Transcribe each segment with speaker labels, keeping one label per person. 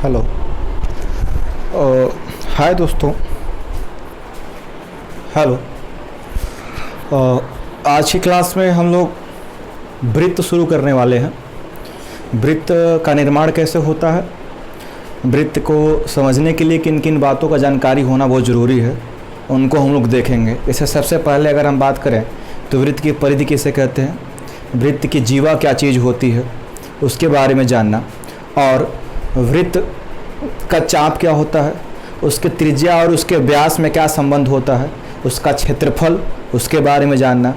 Speaker 1: Hello. हाय दोस्तों। Hello. आज की क्लास में हम लोग वृत्त शुरू करने वाले हैं। वृत्त का निर्माण कैसे होता है, वृत्त को समझने के लिए किन किन बातों का जानकारी होना बहुत ज़रूरी है, उनको हम लोग देखेंगे। इससे सबसे पहले अगर हम बात करें तो वृत्त की परिधि किसे कहते हैं, वृत्त की जीवा क्या चीज़ होती है उसके बारे में जानना, और वृत्त का चाप क्या होता है, उसके त्रिज्या और उसके व्यास में क्या संबंध होता है, उसका क्षेत्रफल उसके बारे में जानना,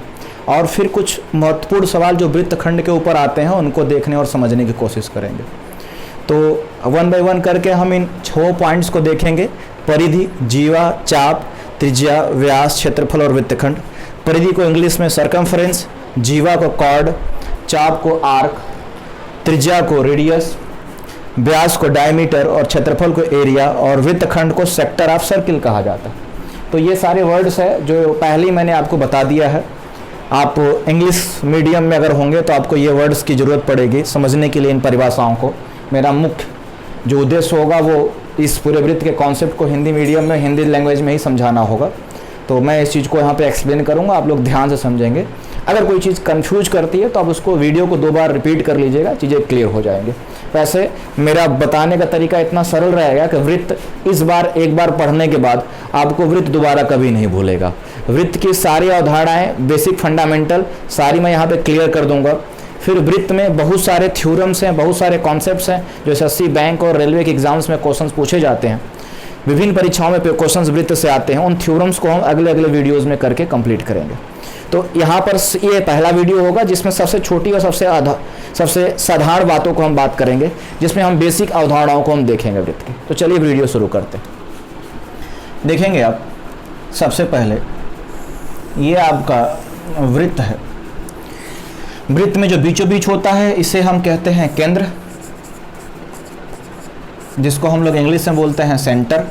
Speaker 1: और फिर कुछ महत्वपूर्ण सवाल जो वृत्तखंड के ऊपर आते हैं उनको देखने और समझने की कोशिश करेंगे। तो वन बाय वन करके हम इन 6 पॉइंट्स को देखेंगे। परिधि, जीवा, चाप, त्रिज्या, व्यास, क्षेत्रफल और वृत्तखंड। परिधि को इंग्लिश में सर्कमफ्रेंस, जीवा को कॉर्ड, चाप को आर्क, त्रिज्या को रेडियस, व्यास को डायमीटर और क्षेत्रफल को एरिया, और वृत्तखंड को सेक्टर ऑफ सर्किल कहा जाता है। तो ये सारे वर्ड्स है जो पहले ही मैंने आपको बता दिया है। आप इंग्लिश मीडियम में अगर होंगे तो आपको ये वर्ड्स की ज़रूरत पड़ेगी समझने के लिए इन परिभाषाओं को। मेरा मुख्य जो उद्देश्य होगा वो इस पूरे वृत्त के कॉन्सेप्ट को हिंदी मीडियम में, हिंदी लैंग्वेज में ही समझाना होगा। तो मैं इस चीज़ को यहाँ पे एक्सप्लेन करूँगा, आप लोग ध्यान से समझेंगे। अगर कोई चीज़ कंफ्यूज करती है तो आप उसको वीडियो को 2 बार रिपीट कर लीजिएगा, चीज़ें क्लियर हो जाएंगी। वैसे मेरा बताने का तरीका इतना सरल रहेगा कि वृत्त इस बार एक बार पढ़ने के बाद आपको वृत्त दोबारा कभी नहीं भूलेगा। वृत्त की सारी अवधारणाएं, बेसिक फंडामेंटल सारी मैं यहाँ पे क्लियर कर दूंगा। फिर वृत्त में बहुत सारे थ्योरम्स हैं, बहुत सारे कॉन्सेप्ट्स हैं जो एसएससी, बैंक और रेलवे के एग्जाम्स में क्वेश्चंस पूछे जाते हैं। विभिन्न परीक्षाओं में क्वेश्चंस वृत्त से आते हैं। उन थ्योरम्स को हम अगले अगले वीडियोज़ में करके कंप्लीट करेंगे। तो यहाँ पर ये पहला वीडियो होगा जिसमें सबसे छोटी और सबसे साधारण बातों को हम बात करेंगे, जिसमें हम बेसिक अवधारणाओं को हम देखेंगे वृत्त की। तो चलिए वीडियो शुरू करते हैं। देखेंगे आप, सबसे पहले ये आपका वृत्त है। वृत्त में जो बीचों बीच होता है इसे हम कहते हैं केंद्र, जिसको हम लोग इंग्लिश में बोलते हैं सेंटर।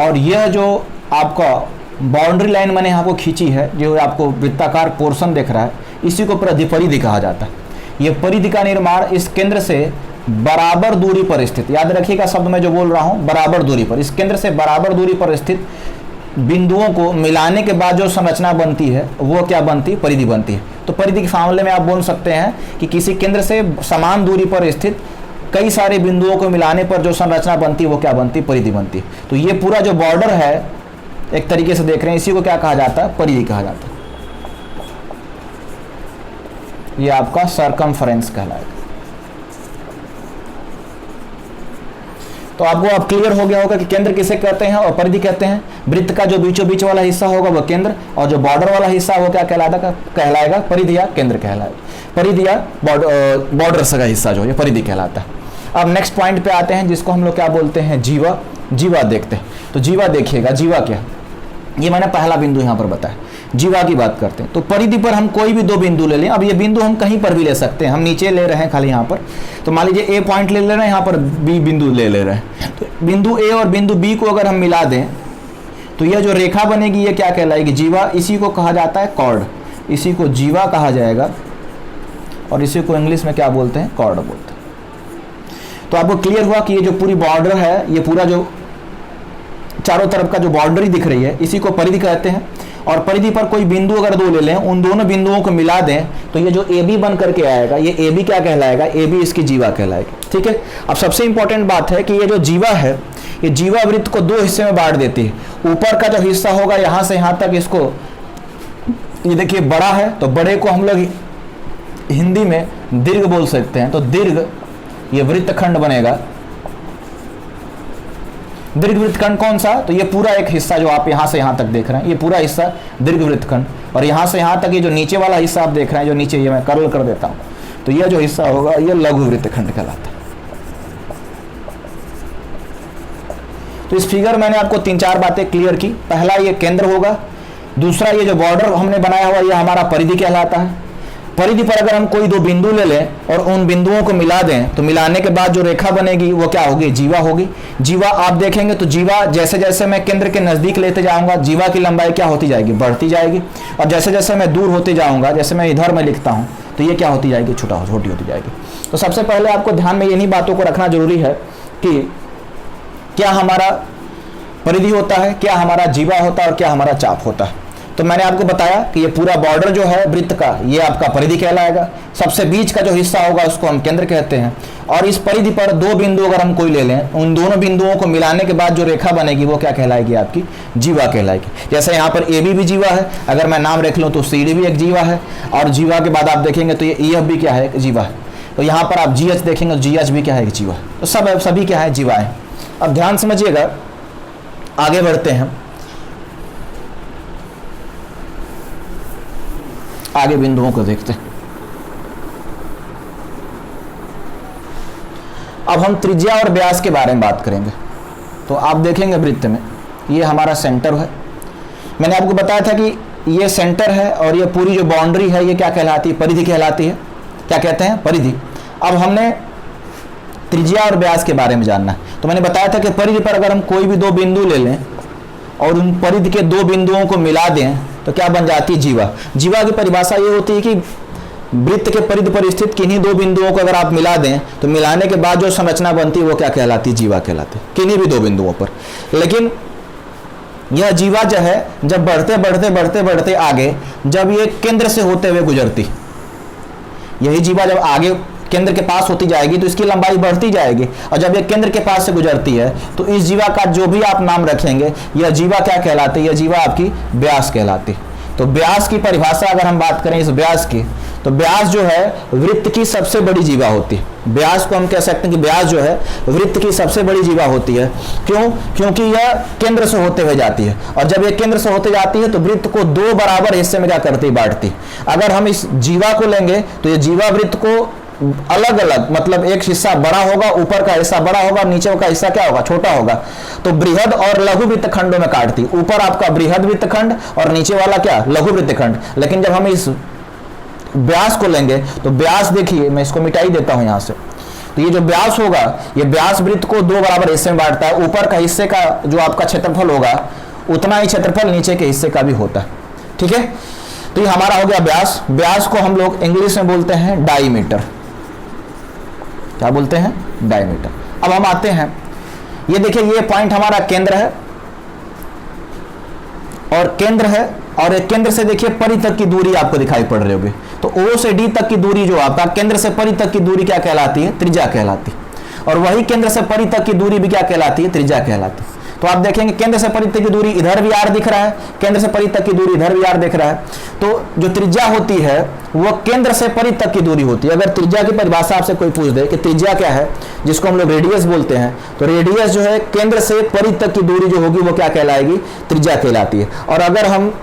Speaker 1: और यह जो आपका बाउंड्री लाइन मैंने यहाँ को खींची है, जो आपको वृत्ताकार पोर्शन दिख रहा है, इसी को परिधि कहा जाता है। यह परिधि का निर्माण इस केंद्र से बराबर दूरी पर स्थित, याद रखिएगा शब्द मैं जो बोल रहा हूँ, बराबर दूरी पर, इस केंद्र से बराबर दूरी पर स्थित बिंदुओं को मिलाने के बाद जो संरचना बनती है वो क्या बनती है, परिधि बनती है। तो परिधि के मामले में आप बोल सकते हैं कि किसी केंद्र से समान दूरी पर स्थित कई सारे बिंदुओं को मिलाने पर जो संरचना बनती है वो क्या बनती है, परिधि बनती है। तो ये पूरा जो बॉर्डर है एक तरीके से देख रहे हैं, इसी को क्या कहा जाता है, परिधि कहा जाता है। ये आपका सर्कमफ्रेंस कहलाएगा। तो आपको अब क्लियर हो गया होगा कि केंद्र किसे कहते हैं और परिधि कहते हैं। वृत्त का जो बीचों बीच वाला हिस्सा होगा वो केंद्र, और जो बॉर्डर वाला हिस्सा वो क्या कहलाएगा, परिधि या केंद्र कहलाएगा। परिधि या बॉर्डर का हिस्सा जो ये परिधि कहलाता है। अब नेक्स्ट पॉइंट पे आते हैं जिसको हम लोग क्या बोलते हैं, जीवा। जीवा देखते हैं। तो जीवा देखिएगा, जीवा क्या, ये मैंने पहला बिंदु यहाँ पर बताया। जीवा की बात करते हैं तो परिधि पर हम कोई भी 2 बिंदु ले लें। अब ये बिंदु हम कहीं पर भी ले सकते हैं, हम नीचे ले रहे हैं खाली यहाँ पर, तो मान लीजिए ए पॉइंट ले रहे हैं, यहाँ पर बी बिंदु ले रहे हैं। तो बिंदु ए और बिंदु बी को अगर हम मिला दें तो यह जो रेखा बनेगी ये क्या कहलाएगी, जीवा। इसी को कहा जाता है कॉर्ड, इसी को जीवा कहा जाएगा, और इसी को इंग्लिश में क्या बोलते हैं, कॉर्ड बोलते हैं। तो आपको क्लियर हुआ कि ये जो पूरी बॉर्डर है, ये पूरा जो चारों तरफ का जो बाउंड्री दिख रही है, इसी को परिधि कहते हैं। और परिधि पर कोई बिंदु अगर 2 ले लें, उन दोनों बिंदुओं को मिला दें तो ये जो ए बी बन करके आएगा, ये ए बी क्या कहलाएगा, ए बी इसकी जीवा कहलाएगी। ठीक है। अब सबसे इंपॉर्टेंट बात है कि ये जो जीवा है, ये जीवा वृत्त को 2 हिस्से में बांट देती है। ऊपर का जो हिस्सा होगा यहाँ से यहाँ तक, इसको ये देखिए बड़ा है, तो बड़े को हम लोग हिंदी में दीर्घ बोल सकते हैं। तो दीर्घ ये वृत्तखंड बनेगा। दीर्घ वृत्तखंड कौन सा, तो ये पूरा एक हिस्सा जो आप यहाँ से यहाँ तक देख रहे हैं, ये पूरा हिस्सा दीर्घ वृत्तखंड। और यहाँ से यहाँ तक ये जो नीचे वाला हिस्सा आप देख रहे हैं, जो नीचे ये मैं कर्ल कर देता हूँ, तो ये जो हिस्सा होगा ये लघु वृत्तखंड कहलाता है। तो इस फिगर मैंने आपको 3-4 बातें क्लियर की। पहला ये केंद्र होगा, दूसरा ये जो बॉर्डर हमने बनाया हुआ ये हमारा परिधि कहलाता है। परिधि पर अगर हम कोई 2 बिंदु ले लें और उन बिंदुओं को मिला दें तो मिलाने के बाद जो रेखा बनेगी वो क्या होगी, जीवा होगी। जीवा आप देखेंगे तो जीवा जैसे जैसे मैं केंद्र के नज़दीक लेते जाऊंगा, जीवा की लंबाई क्या होती जाएगी, बढ़ती जाएगी। और जैसे जैसे मैं दूर होते जाऊंगा, जैसे मैं इधर में लिखता हूँ, तो ये क्या होती जाएगी, छोटी होती जाएगी। तो सबसे पहले आपको ध्यान में इन्हीं बातों को रखना जरूरी है कि क्या हमारा परिधि होता है, क्या हमारा जीवा होता है और क्या हमारा चाप होता है। तो मैंने आपको बताया कि ये पूरा बॉर्डर जो है वृत्त का, ये आपका परिधि कहलाएगा। सबसे बीच का जो हिस्सा होगा उसको हम केंद्र कहते हैं। और इस परिधि पर दो बिंदु अगर हम कोई ले लें, उन दोनों बिंदुओं को मिलाने के बाद जो रेखा बनेगी वो क्या कहलाएगी, आपकी जीवा कहलाएगी। जैसे यहाँ पर ए भी जीवा है, अगर मैं नाम रख लूँ तो सी डी भी एक जीवा है, और जीवा के बाद आप देखेंगे तो ये ई एफ भी क्या है, एक जीवा है। तो यहाँ पर आप जी एच देखेंगे तो जी एच भी क्या है, एक जीवा। तो सभी क्या है, जीवा है। अब ध्यान समझिएगा, आगे बढ़ते हैं, आगे बिंदुओं को देखते हैं। अब हम त्रिज्या और व्यास के बारे में बात करेंगे। तो आप देखेंगे वृत्त में ये हमारा सेंटर है। मैंने आपको बताया था कि ये सेंटर है और ये पूरी जो बाउंड्री है ये क्या कहलाती है, परिधि कहलाती है। क्या कहते हैं, परिधि। अब हमने त्रिज्या और व्यास के बारे में जानना है। तो मैंने बताया था कि परिधि पर अगर हम कोई भी दो बिंदु ले लें और उन परिधि के दो बिंदुओं को मिला दें तो क्या बन जाती है, जीवा। जीवा की परिभाषा ये होती है कि वृत्त के परिधि पर स्थित किन्हीं दो बिंदुओं को अगर आप मिला दें तो मिलाने के बाद जो संरचना बनती है वो क्या कहलाती है, जीवा कहलाती है, किन्हीं भी दो बिंदुओं पर। लेकिन यह जीवा जो है जब बढ़ते बढ़ते बढ़ते बढ़ते आगे, जब ये केंद्र से होते हुए गुजरती, यही जीवा जब आगे केंद्र के पास होती जाएगी तो इसकी लंबाई बढ़ती जाएगी, और जब ये केंद्र के पास से गुजरती है तो इस जीवा का जो भी आप नाम रखेंगे यह जीवा क्या कहलाती है, यह जीवा आपकी व्यास कहलाती है। तो व्यास की परिभाषा अगर हम बात करें इस व्यास की, तो व्यास जो है वृत्त की सबसे बड़ी जीवा होती है। व्यास को हम कह सकते हैं कि व्यास जो है वृत्त की सबसे बड़ी जीवा होती है। क्यों? क्योंकि यह केंद्र से होते हुए जाती है, और जब यह केंद्र से होते जाती है तो वृत्त को दो बराबर हिस्से में क्या करती है, बांटती। अगर हम इस जीवा को लेंगे तो ये जीवा वृत्त को अलग अलग, मतलब एक हिस्सा बड़ा होगा, ऊपर का हिस्सा बड़ा होगा, नीचे का हिस्सा क्या होगा, छोटा होगा। तो बृहद और लघु वृत्त खंडों में काटती, ऊपर आपका बृहद वृत्त खंड और नीचे वाला क्या, लघु वृत्त खंड। लेकिन जब हम इस व्यास को लेंगे तो व्यास देखिए, मैं इसको मिटाई देता हूं यहां से। तो ये जो व्यास होगा ये व्यास वृत्त को दो बराबर हिस्से में बांटता है। ऊपर का हिस्से का जो आपका क्षेत्रफल होगा उतना ही क्षेत्रफल नीचे के हिस्से का भी होता है। ठीक है, तो ये हमारा हो गया व्यास। व्यास को हम लोग इंग्लिश में बोलते हैं डायमीटर। क्या बोलते हैं, डायमीटर। अब हम आते हैं, ये देखिए ये पॉइंट हमारा केंद्र है और केंद्र है, और एक केंद्र से देखिए परि तक की दूरी आपको दिखाई पड़ रही होगी। तो O से D तक की दूरी जो आपका केंद्र से परि तक की दूरी क्या कहलाती है, त्रिज्या कहलाती है। और वही केंद्र से परि तक की दूरी भी क्या कहलाती है, त्रिज्या कहलाती है। तो आप देखेंगे केंद्र से परि तक की दूरी इधर भी r दिख रहा है, केंद्र से परि तक की दूरी इधर भी r दिख रहा है। तो जो त्रिज्या होती है वो केंद्र से परि तक की दूरी होती है। अगर त्रिज्या की परिभाषा आपसे कोई पूछ दे कि त्रिज्या क्या है, जिसको हम लोग रेडियस बोलते हैं, तो रेडियस जो है केंद्र से परि तक की दूरी जो होगी वो क्या कहलाएगी, त्रिज्या कहलाती है। और अगर हम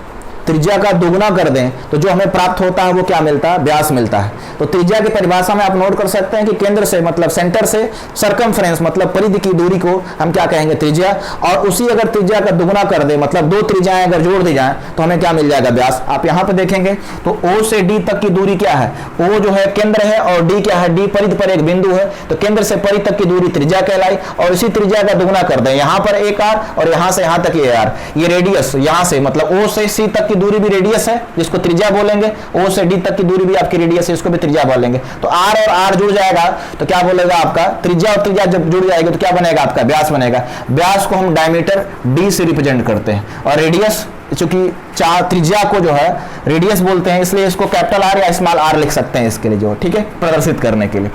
Speaker 1: त्रिज्या का दोगुना कर दें तो जो हमें प्राप्त होता है वो क्या मिलता है, व्यास मिलता है। तो त्रिज्या की परिभाषा में आप नोट कर सकते हैं कि केंद्र से मतलब सेंटर से सरकमफ्रेंस मतलब परिधि की दूरी को हम क्या कहेंगे, त्रिज्या। और उसी अगर त्रिज्या का दुगुना कर दे, मतलब दो त्रिज्याएं अगर जोड़ दी जाएं तो हमें क्या मिल जाएगा, व्यास। आप यहाँ पे देखेंगे तो O से D तक की दूरी क्या है, O जो है केंद्र है और D क्या है, D परिधि पर एक बिंदु है। तो केंद्र से परिधि तक की दूरी त्रिज्या कहलाई, और इसी त्रिज्या का दुगुना कर दें, यहाँ पर एक r और यहाँ से यहाँ तक ये r, ये रेडियस यहाँ से मतलब O से C तक की दूरी भी रेडियस है जिसको त्रिज्या बोलेंगे, O से D तक की दूरी भी आपकी रेडियस है, इसको भी त्रिज्या बोलेंगे। तो R और R जुड़ जाएगा तो क्या बोलेगा आपका, त्रिज्या और त्रिज्या जब जुड़ जाएगा तो क्या बनेगा आपका, व्यास बनेगा। व्यास को हम डायमीटर D से रिप्रेजेंट करते हैं, और रेडियस चूंकि त्रिज्या को जो है रेडियस बोलते हैं इसलिए इसको कैपिटल R या स्मॉल r लिख सकते हैं इसके लिए, जो ठीक है, प्रदर्शित करने के लिए।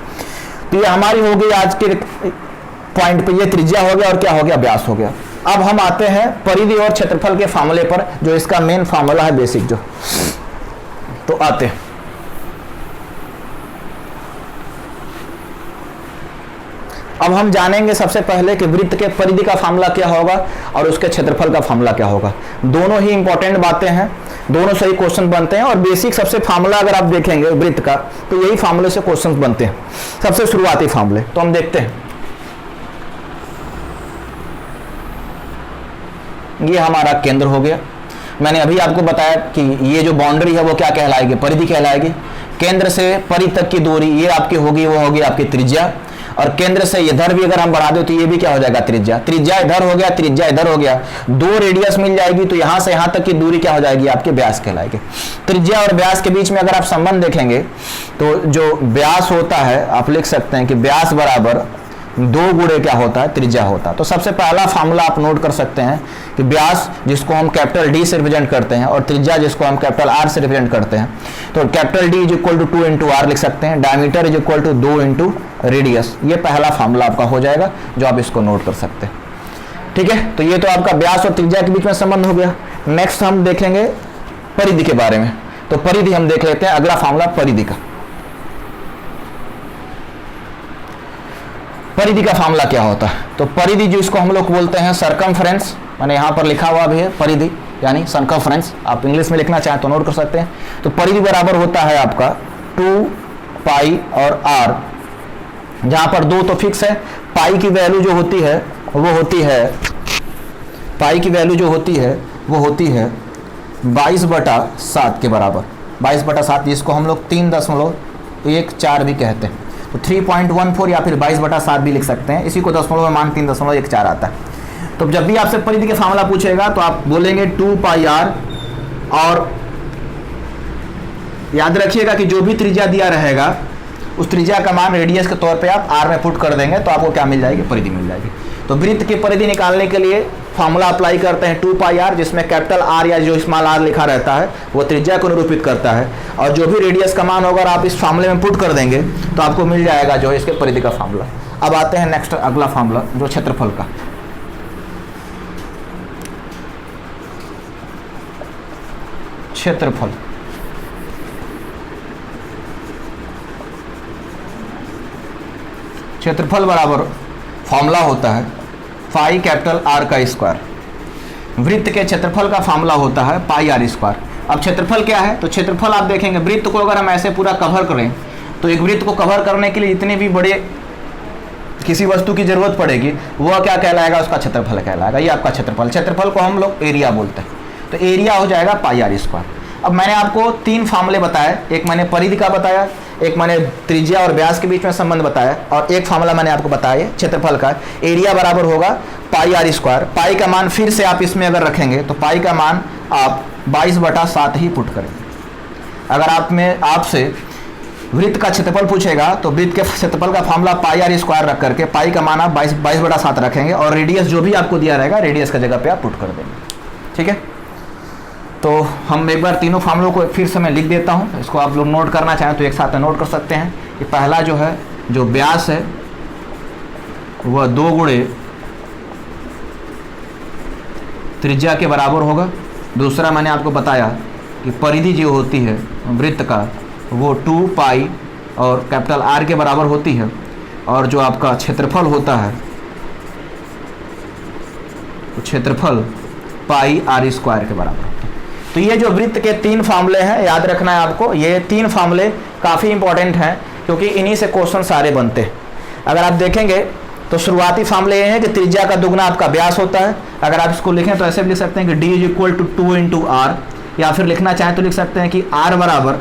Speaker 1: तो ये हमारी हो गई आज के पॉइंट पे, ये त्रिज्या हो गया और क्या हो गया, व्यास हो गया। अब हम आते हैं परिधि और क्षेत्रफल के फार्मूले पर, जो इसका मेन फार्मूला है बेसिक जो। तो आते हैं, अब हम जानेंगे सबसे पहले कि वृत्त के परिधि का फार्मूला क्या होगा और उसके क्षेत्रफल का फार्मूला क्या होगा। दोनों ही इंपॉर्टेंट बातें हैं, दोनों से ही क्वेश्चन बनते हैं। और बेसिक सबसे फार्मूला अगर आप देखेंगे वृत्त का तो यही फार्मूले से क्वेश्चन बनते हैं, सबसे शुरुआती फार्मूले। तो हम देखते हैं, ये हमारा केंद्र हो गया। मैंने अभी आपको बताया कि ये जो बाउंड्री है वो क्या कहलाएगी, परिधि कहलाएगी। केंद्र से परिधि तक की दूरी ये आपकी होगी, वो होगी आपकी त्रिज्या।
Speaker 2: और केंद्र से इधर भी अगर हम बढ़ा दे तो ये भी क्या हो जाएगा, त्रिज्या। त्रिज्या इधर हो गया, त्रिज्या इधर हो गया, 2 रेडियस मिल जाएगी, तो यहां से यहां तक की दूरी क्या हो जाएगी, आपके व्यास कहलाएगी। त्रिज्या और व्यास के बीच में अगर आप संबंध देखेंगे तो जो व्यास होता है आप लिख सकते हैं कि व्यास बराबर 2 गुणे क्या होता है, त्रिज्या होता है। तो सबसे पहला फार्मूला आप नोट कर सकते हैं कि व्यास जिसको हम कैपिटल डी से रिप्रेजेंट करते हैं और त्रिज्या जिसको हम कैपिटल आर से रिप्रेजेंट करते हैं, तो capital D is equal to 2 into R लिख सकते हैं, diameter is equal to 2 into radius. ये पहला फार्मूला आपका हो जाएगा जो आप इसको नोट कर सकते हैं। ठीक है, तो ये तो आपका व्यास और त्रिज्या के बीच में संबंध हो गया। नेक्स्ट हम देखेंगे परिधि के बारे में। तो परिधि हम देख लेते हैं, अगला फार्मूला परिधि का। परिधि का फार्मूला क्या होता है, तो परिधि जिसको हम लोग बोलते हैं सरकमफ्रेंस, मैंने यहां पर लिखा हुआ भी है परिधि यानी सरकमफ्रेंस, आप इंग्लिश में लिखना चाहें तो नोट कर सकते हैं। तो परिधि बराबर होता है आपका 2 पाई और आर, जहां पर 2 तो फिक्स है, पाई की वैल्यू जो होती है वो होती है, पाई की वैल्यू जो होती है वो होती है 22/7 के बराबर। 22/7 जिसको हम लोग 3.14 भी कहते हैं, तो 3.14 या फिर 22/7 भी लिख सकते हैं। इसी को दशमलव में मान 3.14 आता है। तो जब भी आपसे परिधि के फार्मूला पूछेगा तो आप बोलेंगे 2 पाई आर, और याद रखिएगा कि जो भी त्रिज्या दिया रहेगा उस त्रिज्या का मान रेडियस के तौर पे आप आर में पुट कर देंगे तो आपको क्या मिल जाएगी, परिधि मिल जाएगी। तो वृत्त की परिधि निकालने के लिए फार्मूला अप्लाई करते हैं 2 पाई आर, जिसमें कैपिटल आर या जो स्मॉल आर लिखा रहता है वो त्रिज्या को निरूपित करता है, और जो भी रेडियस का मान होगा आप इस फार्मूले में पुट कर देंगे तो आपको मिल जाएगा जो है इसके परिधि का फार्मूला। अब आते हैं नेक्स्ट अगला फार्मूला जो क्षेत्रफल का। क्षेत्रफल, क्षेत्रफल बराबर फॉर्मूला होता है पाई कैपिटल आर का स्क्वायर। वृत्त के क्षेत्रफल का फार्मूला होता है पाई आर स्क्वायर। अब क्षेत्रफल क्या है, तो क्षेत्रफल आप देखेंगे वृत्त को अगर हम ऐसे पूरा कवर करें तो एक वृत्त को कवर करने के लिए जितने भी बड़े किसी वस्तु की जरूरत पड़ेगी वह क्या कहलाएगा, उसका क्षेत्रफल कहलाएगा। ये आपका क्षेत्रफल, क्षेत्रफल को हम लोग एरिया बोलते हैं, तो एरिया हो जाएगा पाई आर स्क्वायर। अब मैंने आपको 3 फार्मूले बताए, एक मैंने परिधि का बताया, एक मैंने त्रिज्या और व्यास के बीच में संबंध बताया, और एक फार्मूला मैंने आपको बताया क्षेत्रफल का। एरिया बराबर होगा पाई आर स्क्वायर। पाई का मान फिर से आप इसमें अगर रखेंगे तो पाई का मान आप 22/7 ही पुट करेंगे। अगर आपसे वृत्त का क्षेत्रफल पूछेगा तो वृत्त के क्षेत्रफल का फार्मूला पाई आर स्क्वायर रख करके पाई का मान आप 22/7 रखेंगे, और रेडियस जो भी आपको दिया रहेगा रेडियस का जगह पे आप पुट कर देंगे। ठीक है, तो हम एक बार तीनों फार्मूलों को फिर से मैं लिख देता हूँ, इसको आप लोग नोट करना चाहें तो एक साथ नोट कर सकते हैं। कि पहला जो है जो व्यास है वह 2 गुणे त्रिज्या के बराबर होगा। दूसरा मैंने आपको बताया कि परिधि जो होती है वृत्त का वो 2 पाई और कैपिटल आर के बराबर होती है, और जो आपका क्षेत्रफल होता है तो क्षेत्रफल पाई आर स्क्वायर के बराबर। तो ये जो वृत्त के 3 फार्मूले हैं, याद रखना है आपको, ये 3 फार्मूले काफ़ी इंपॉर्टेंट हैं क्योंकि इन्हीं से क्वेश्चन सारे बनते हैं। अगर आप देखेंगे तो शुरुआती फार्मूले ये हैं कि त्रिज्या का दुगना आपका व्यास होता है। अगर आप इसको लिखें तो ऐसे भी लिख सकते हैं कि d is equal to 2 into R, या फिर लिखना चाहें तो लिख सकते हैं कि r बराबर,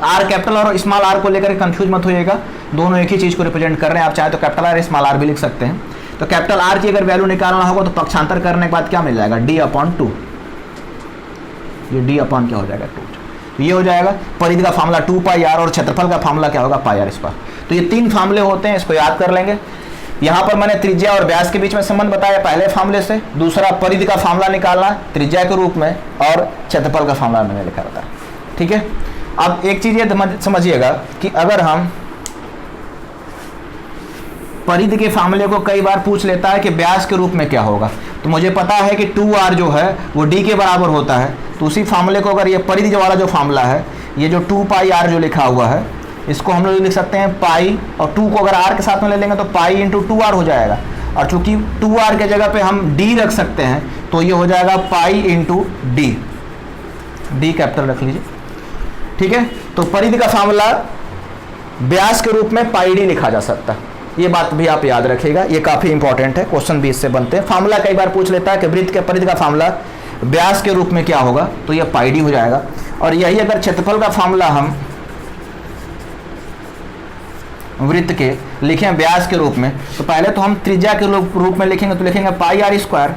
Speaker 2: आर कैपिटल और स्मॉल आर को लेकर कंफ्यूज मत होइएगा, दोनों एक ही चीज़ को रिप्रेजेंट कर रहे हैं। आप चाहें तो कैपिटल आर स्मॉल आर भी लिख सकते हैं। तो कैपिटल आर की अगर वैल्यू निकालना होगा तो पक्षांतर करने के बाद क्या मिल जाएगा, d/2। ये d/ क्या हो जाएगा, 2। तो ये हो जाएगा परिधि का फार्मूला 2 पाई आर, और क्षेत्रफल का फार्मूला क्या होगा, पाई आर स्क्वायर। तो ये 3 फार्मूले होते हैं, इसको याद कर लेंगे। यहाँ पर मैंने त्रिज्या और व्यास के बीच में संबंध बताया पहले फार्मूले से। दूसरा परिधि का फार्मूला निकालना त्रिज्या के रूप में, और क्षेत्रफल का फार्मूला मैंने लिखा रहता है। ठीक है, अब एक चीज़ ये समझिएगा कि अगर हम परिधि के फार्मूले को कई बार पूछ लेता है कि व्यास के रूप में क्या होगा, तो मुझे पता है कि 2r जो है वो d के बराबर होता है, तो उसी फार्मूले को अगर ये परिधि वाला जो फार्मूला है, ये जो 2 पाई आर जो लिखा हुआ है, इसको हम लोग लिख सकते हैं पाई, और 2 को अगर r के साथ में ले लेंगे तो पाई इंटू 2r हो जाएगा, और चूंकि 2r के जगह पे हम d रख सकते हैं तो ये हो जाएगा pi into D, D capital रख लीजिए। ठीक है, तो परिधि का फार्मूला व्यास के रूप में पाई डी लिखा जा सकता है, ये बात भी आप याद रखिएगा, ये काफ़ी इंपॉर्टेंट है, क्वेश्चन भी इससे बनते हैं। फार्मूला कई बार पूछ लेता है कि वृत्त के परिधि का फार्मूला व्यास के रूप में क्या होगा, तो ये पाई डी हो जाएगा। और यही अगर क्षेत्रफल का फार्मूला हम वृत्त के लिखें व्यास के रूप में, तो पहले तो हम त्रिज्या के रूप में लिखेंगे, तो लिखेंगे पाई आर स्क्वायर।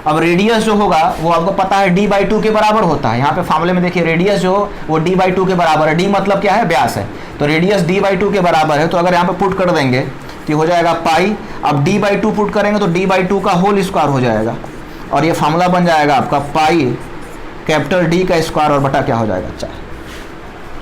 Speaker 2: अब रेडियस जो होगा वो आपको पता है d/2 के बराबर होता है। यहाँ पे फॉर्मूले में देखिए रेडियस जो वो d/2 के बराबर है। d मतलब क्या है, व्यास है, तो रेडियस d/2 के बराबर है। तो अगर यहाँ पे पुट कर देंगे तो ये हो जाएगा पाई। अब d/2 पुट करेंगे तो d/2 का होल स्क्वायर हो जाएगा, और ये फार्मूला बन जाएगा आपका पाई कैपिटल D का स्क्वायर और बटा क्या हो जाएगा 4।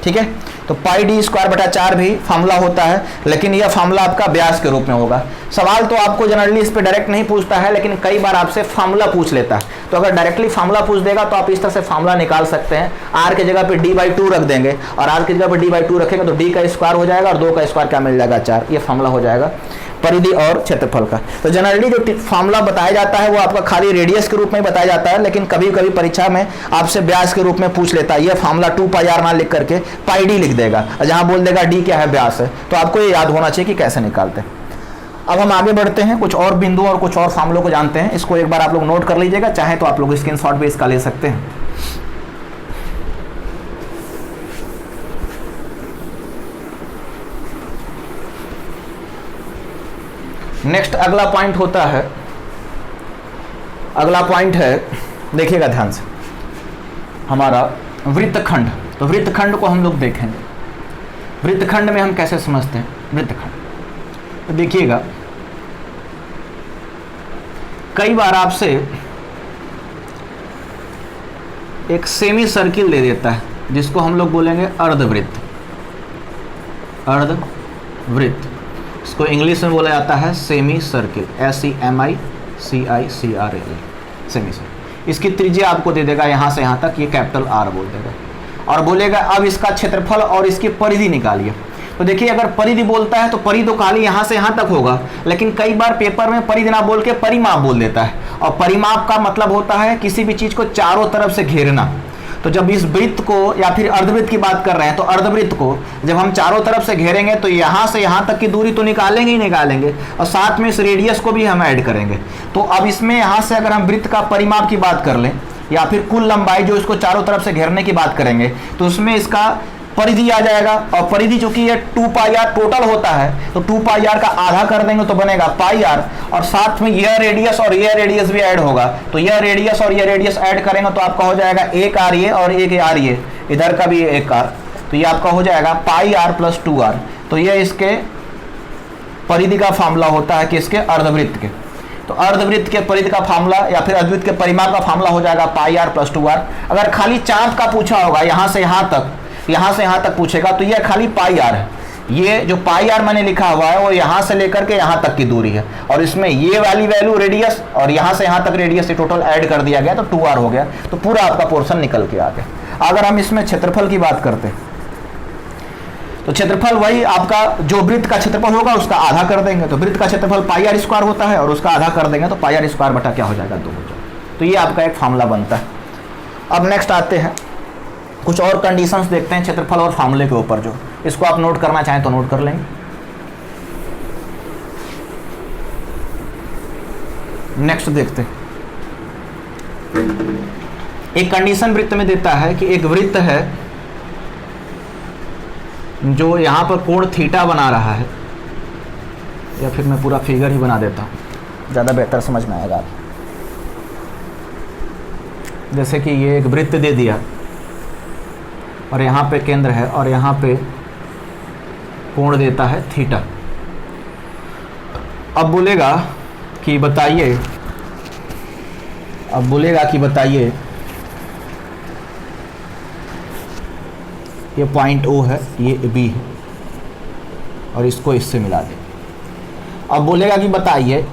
Speaker 2: ठीक है, तो पाई d स्क्वायर बटा 4 भी फार्मूला होता है, लेकिन यह फार्मूला आपका व्यास के रूप में होगा। सवाल तो आपको जनरली इस पे डायरेक्ट नहीं पूछता है, लेकिन कई बार आपसे फार्मूला पूछ लेता है। तो अगर डायरेक्टली फार्मूला पूछ देगा तो आप इस तरह से फार्मूला निकाल सकते हैं। r के जगह पे d/2 रख देंगे, और r की जगह पे d/2 रखेंगे तो d का स्क्वायर हो जाएगा, और 2 का स्क्वायर क्या मिल जाएगा 4। ये फार्मूला हो जाएगा परिधि और क्षेत्रफल का। तो जनरली जो फार्मूला बताया जाता है वो आपका खाली रेडियस के रूप में बताया जाता है, लेकिन कभी कभी परीक्षा में आपसे व्यास के रूप में पूछ लेता है। ये फार्मूला 2πr ना लिख करके पाई d लिख देगा, और जहां बोल देगा d क्या है, व्यास है। तो आपको ये याद होना चाहिए कि कैसे निकालते हैं। अब हम आगे बढ़ते हैं, कुछ और बिंदु और कुछ और फार्मूलों को जानते हैं। इसको एक बार आप लोग नोट कर लीजिएगा, चाहे तो आप लोग स्क्रीनशॉट भी इसका ले सकते हैं। नेक्स्ट अगला पॉइंट होता है, अगला पॉइंट है, देखिएगा ध्यान से, हमारा वृत्तखंड। तो वृत्तखंड को हम लोग देखेंगे। वृत्तखंड में हम कैसे समझते हैं वृत्तखंड, तो देखिएगा कई बार आपसे एक सेमी सर्किल दे देता है, जिसको हम लोग बोलेंगे अर्धवृत्त। अर्धवृत्त, इसको इंग्लिश में बोला जाता है semi circle, SEMICICRL, semi circle. इसकी त्रिज्या आपको दे देगा यहाँ से यहाँ तक, ये कैपिटल R बोल देगा, और बोलेगा अब इसका क्षेत्रफल और इसकी परिधि निकालिए। तो देखिए अगर परिधि बोलता है तो परिधि तो खाली यहाँ से यहाँ तक होगा, लेकिन कई बार पेपर में परिधि ना बोल के परिमाप बोल देता है, और परिमाप का मतलब होता है किसी भी चीज़ को चारों तरफ से घेरना। तो जब इस वृत्त को या फिर अर्धवृत्त की बात कर रहे हैं, तो अर्धवृत्त को जब हम चारों तरफ से घेरेंगे तो यहाँ से यहाँ तक की दूरी तो निकालेंगे ही निकालेंगे, और साथ में इस रेडियस को भी हम ऐड करेंगे। तो अब इसमें यहाँ से अगर हम वृत्त का परिमाप की बात कर लें, या फिर कुल लंबाई जो इसको चारों तरफ से घेरने की बात करेंगे, तो उसमें इसका परिधि आ जाएगा। और परिधि चूंकि ये 2πr टोटल होता है, तो 2πr का आधा कर देंगे तो बनेगा πr, और साथ में यह रेडियस और यह रेडियस भी ऐड होगा। तो यह रेडियस और यह रेडियस ऐड करेंगे तो आपका हो जाएगा 1r ये और 1r ये, इधर का भी 1r, तो ये आपका हो जाएगा πr प्लस 2r। तो ये इसके परिधि का फार्मूला होता है कि इसके अर्धवृत्त के। तो अर्धवृत्त के परिधि का फार्मूला या फिर अर्धवृत्त के परिमाप का फार्मूला हो जाएगा πr प्लस 2r। अगर खाली चाप का पूछा होगा, यहाँ से यहाँ तक, यहाँ से यहाँ तक पूछेगा, तो यह खाली πr है। ये जो πr मैंने लिखा हुआ है वो यहाँ से लेकर के यहाँ तक की दूरी है, और इसमें ये वाली वैल्यू रेडियस और यहाँ से यहाँ तक रेडियस से टोटल ऐड कर दिया गया, तो 2r हो गया। तो पूरा आपका पोर्शन निकल के आ गया। अगर हम इसमें क्षेत्रफल की बात करते हैं, तो क्षेत्रफल वही आपका जो वृत्त का क्षेत्रफल होगा उसका आधा कर देंगे, तो वृत्त का क्षेत्रफल πr स्क्वायर होता है, और उसका आधा कर देंगे तो πr स्क्वायर बटा क्या हो जाएगा 2 हो जाएगा। तो ये आपका एक फार्मूला बनता है। अब नेक्स्ट आते हैं, कुछ और कंडीशंस देखते हैं क्षेत्रफल और फार्मूले के ऊपर, जो इसको आप नोट करना चाहें तो नोट कर लेंगे। नेक्स्ट देखते हैं, एक कंडीशन वृत्त में देता है कि एक वृत्त है जो यहाँ पर कोण थीटा बना रहा है, या फिर मैं पूरा फिगर ही बना देता हूँ, ज़्यादा बेहतर समझ में आएगा। जैसे कि ये एक वृत्त दे दिया, और यहाँ पे केंद्र है, और यहाँ पे कोण देता है थीटा। अब बोलेगा कि बताइए, ये पॉइंट O है, ये B है, और इसको इससे मिला दें। अब बोलेगा कि बताइए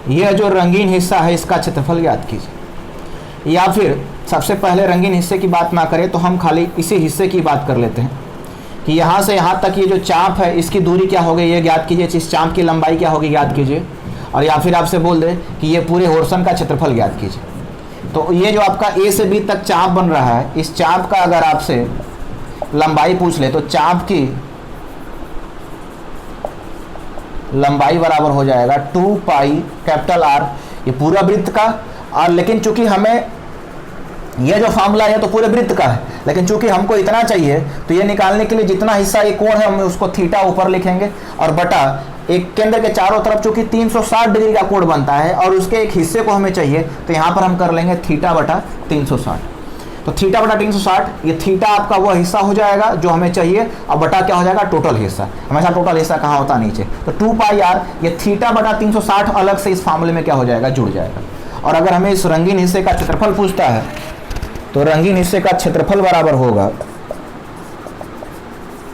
Speaker 2: यह जो रंगीन हिस्सा है इसका क्षेत्रफल ज्ञात कीजिए। या फिर सबसे पहले रंगीन हिस्से की बात ना करें तो हम खाली इसी हिस्से की बात कर लेते हैं कि यहाँ से यहाँ तक ये जो चाप है इसकी दूरी क्या होगी ये ज्ञात कीजिए, इस चाप की लंबाई क्या होगी ज्ञात कीजिए, और या फिर आपसे बोल दें कि ये पूरे होर्सन का क्षेत्रफल ज्ञात कीजिए। तो ये जो आपका A से B तक चाप बन रहा है, इस चाप का अगर आपसे लंबाई पूछ ले तो चाप की लंबाई बराबर हो जाएगा 2π कैपिटल R, ये पूरा वृत्त का। और लेकिन चूंकि हमें यह जो फार्मूला है तो पूरे वृत्त का है, लेकिन चूंकि हमको इतना चाहिए तो ये निकालने के लिए जितना हिस्सा ये कोण है हम उसको थीटा ऊपर लिखेंगे और बटा एक केंद्र के चारों तरफ चूंकि 360 डिग्री का कोण बनता है और उसके एक हिस्से को हमें चाहिए तो यहाँ पर हम कर लेंगे थीटा बटा 360। तो थीटा बटा 360 ये थीटा आपका वो हिस्सा हो जाएगा जो हमें चाहिए और बटा क्या हो जाएगा टोटल हिस्सा। हमेशा टोटल हिस्सा कहाँ होता है नीचे, तो 2 पाई आर ये थीटा बटा 360 अलग से इस फार्मूले में क्या हो जाएगा जुड़ जाएगा। और अगर हमें इस रंगीन हिस्से का क्षेत्रफल पूछता है तो रंगीन हिस्से का क्षेत्रफल बराबर होगा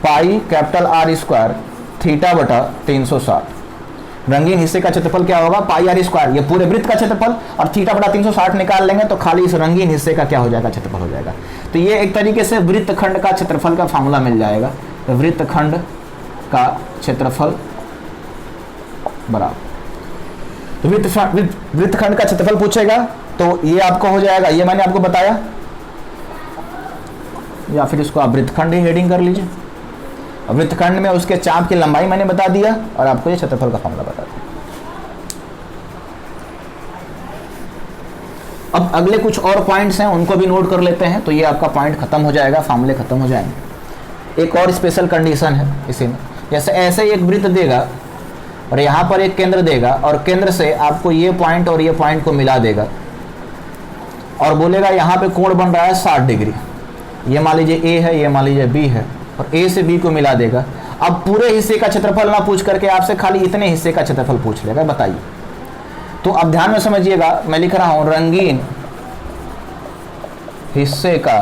Speaker 2: pi capital R square theta बटा 360। रंगीन हिस्से का क्षेत्रफल क्या होगा पाई आर स्क्वायर, ये पूरे वृत्त का क्षेत्रफल, और थीटा बटा 360 निकाल लेंगे तो खाली इस रंगीन हिस्से का क्या हो जाएगा क्षेत्रफल हो जाएगा। तो ये एक तरीके से वृत्तखंड का क्षेत्रफल का फार्मूला मिल जाएगा। तो वृत्तखंड का क्षेत्रफल बराबर, तो वृत्तखंड का क्षेत्रफल पूछेगा तो ये आपको हो जाएगा, ये मैंने आपको बताया, या फिर इसको आप वृत्तखंड ही हेडिंग कर लीजिए। वृत्तखंड में उसके चाप की लंबाई मैंने बता दिया और आपको ये क्षेत्रफल का फॉर्मूला बता दिया। अब अगले कुछ और पॉइंट्स हैं उनको भी नोट कर लेते हैं तो ये आपका पॉइंट खत्म हो जाएगा, फार्मूले खत्म हो जाएंगे। एक और स्पेशल कंडीशन है इसी में, जैसे ऐसे एक वृत्त देगा और यहाँ पर एक केंद्र देगा और केंद्र से आपको ये पॉइंट और ये पॉइंट को मिला देगा और बोलेगा यहाँ पे कोण बन रहा है 60 डिग्री। ये मान लीजिए ए है, ये मान लीजिए बी है और ए से बी को मिला देगा। अब पूरे हिस्से का क्षेत्रफल ना पूछ करके आपसे खाली इतने हिस्से का क्षेत्रफल पूछ लेगा, बताइए। तो अब ध्यान में समझिएगा, मैं लिख रहा हूं रंगीन हिस्से का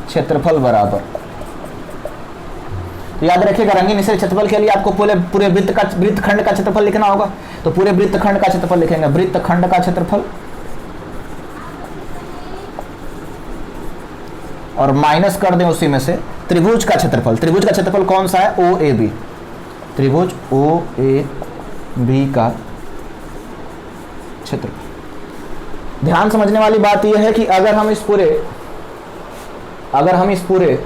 Speaker 2: क्षेत्रफल बराबर, तो याद रखिएगा रंगीन हिस्से क्षेत्रफल के लिए आपको पूरे वृत्तखंड का क्षेत्रफल लिखना होगा। तो पूरे वृत्तखंड का क्षेत्रफल लिखेंगे, वृत्तखंड का क्षेत्रफल और माइनस कर दें उसी में से त्रिभुज का क्षेत्रफल। त्रिभुज का क्षेत्रफल कौन सा है, ओ ए बी, त्रिभुज ओ ए बी का क्षेत्रफल। ध्यान समझने वाली बात यह है कि अगर हम इस पूरे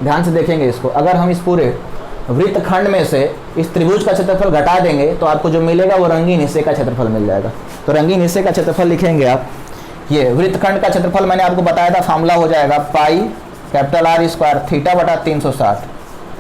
Speaker 2: ध्यान से देखेंगे इसको, अगर हम इस पूरे वृत्तखंड में से इस त्रिभुज का क्षेत्रफल घटा देंगे तो आपको जो मिलेगा वो रंगीन हिस्से का क्षेत्रफल मिल जाएगा। तो रंगीन हिस्से का क्षेत्रफल लिखेंगे आप, ये वृत्तखंड का क्षेत्रफल मैंने आपको बताया था, फार्मूला हो जाएगा pi capital R square theta बटा 360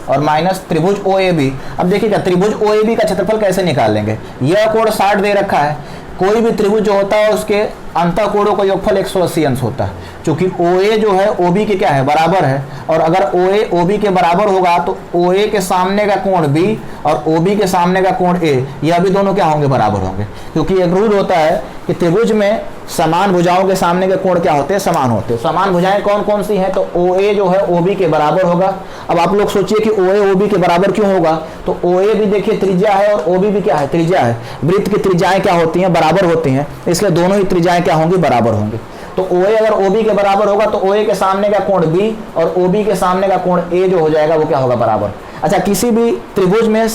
Speaker 2: और माइनस त्रिभुज ओ ए बी। अब देखिएगा त्रिभुज ओ ए बी का क्षेत्रफल कैसे निकाल लेंगे, यह कोण 60 दे रखा है, कोई भी त्रिभुज जो होता है उसके अंतः कोणों का योगफल 180 अंश होता है। क्योंकि ओ ए जो है ओ बी के क्या है बराबर है, और अगर ओ ए ओ बी के बराबर होगा तो ओ ए के सामने का कोण बी और ओ बी के सामने का कोण ए, यह भी दोनों क्या होंगे बराबर होंगे। क्योंकि एक रूल होता है कि त्रिभुज में समान भुजाओं के सामने के कोण क्या होते हैं, समान होते हैं। समान भुजाएं कौन कौन सी हैं, तो ओ ए जो है ओ बी के बराबर होगा। अब आप लोग सोचिए कि ओ ए ओ बी के बराबर क्यों होगा, तो ओ ए भी देखिए त्रिज्या है और ओ बी भी क्या है त्रिज्या है। वृत्त की त्रिज्याएं क्या होती हैं, बराबर होती हैं, इसलिए दोनों ही त्रिज्याएं क्या होंगी, बराबर होंगी। तो ओ ए अगर ओ बी के बराबर होगा तो ओ ए के सामने का कोण बी और ओ बी के सामने का कोण ए जो हो जाएगा वो क्या होगा, बराबर। अच्छा, किसी भी त्रिभुज में